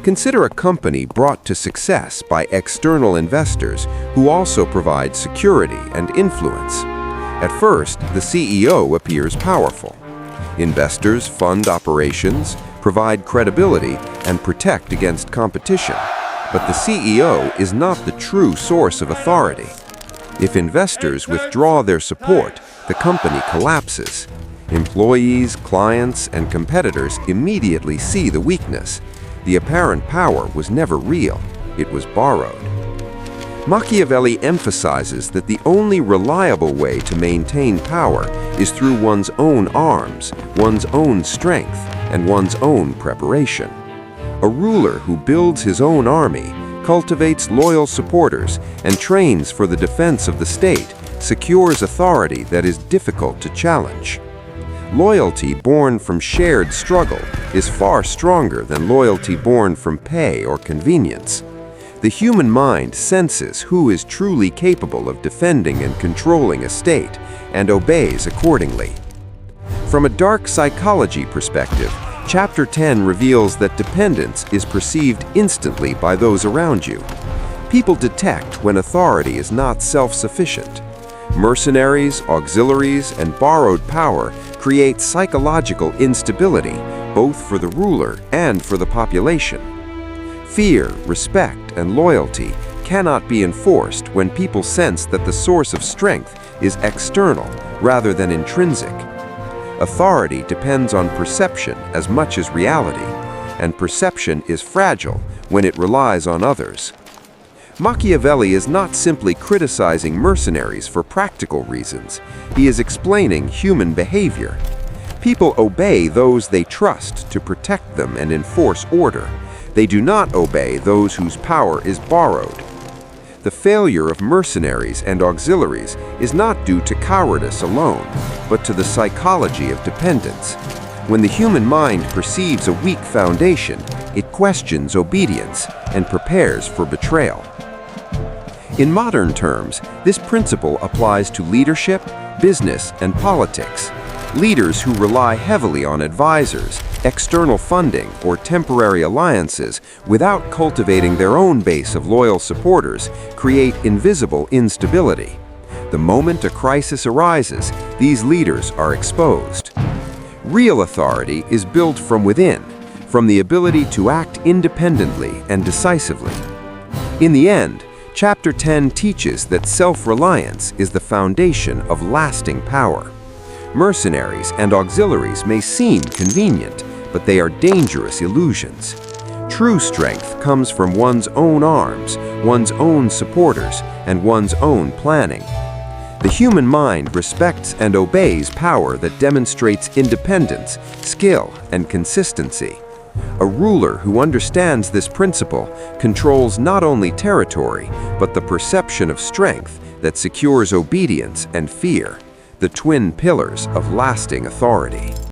Consider a company brought to success by external investors who also provide security and influence.
At first, the CEO appears powerful. Investors fund operations, provide credibility, and protect against competition. But the CEO is not the true source of authority. If investors withdraw their support, the company collapses. Employees, clients, and competitors immediately see the weakness. The apparent power was never real, it was borrowed. Machiavelli emphasizes that the only reliable way to maintain power is through one's own arms, one's own strength, and one's own preparation. A ruler who builds his own army, cultivates loyal supporters, and trains for the defense of the state secures authority that is difficult to challenge. Loyalty born from shared struggle is far stronger than loyalty born from pay or convenience. The human mind senses who is truly capable of defending and controlling a state and obeys accordingly. From a dark psychology perspective, Chapter 10 reveals that dependence is perceived instantly by those around you. People detect when authority is not self-sufficient. Mercenaries, auxiliaries, and borrowed power create psychological instability, both for the ruler and for the population. Fear, respect, and loyalty cannot be enforced when people sense that the source of strength is external rather than intrinsic. Authority depends on perception as much as reality, and perception is fragile when it relies on others. Machiavelli is not simply criticizing mercenaries for practical reasons. He is explaining human behavior. People obey those they trust to protect them and enforce order. They do not obey those whose power is borrowed. The failure of mercenaries and auxiliaries is not due to cowardice alone, but to the psychology of dependence. When the human mind perceives a weak foundation, it questions obedience and prepares for betrayal. In modern terms, this principle applies to leadership, business, and politics. Leaders who rely heavily on advisors, external funding, or temporary alliances without cultivating their own base of loyal supporters create invisible instability. The moment a crisis arises, these leaders are exposed. Real authority is built from within, from the ability to act independently and decisively. In the end, Chapter 10 teaches that self-reliance is the foundation of lasting power. Mercenaries and auxiliaries may seem convenient, but they are dangerous illusions. True strength comes from one's own arms, one's own supporters, and one's own planning. The human mind respects and obeys power that demonstrates independence, skill, and consistency. A ruler who understands this principle controls not only territory, but the perception of strength that secures obedience and fear, the twin pillars of lasting authority.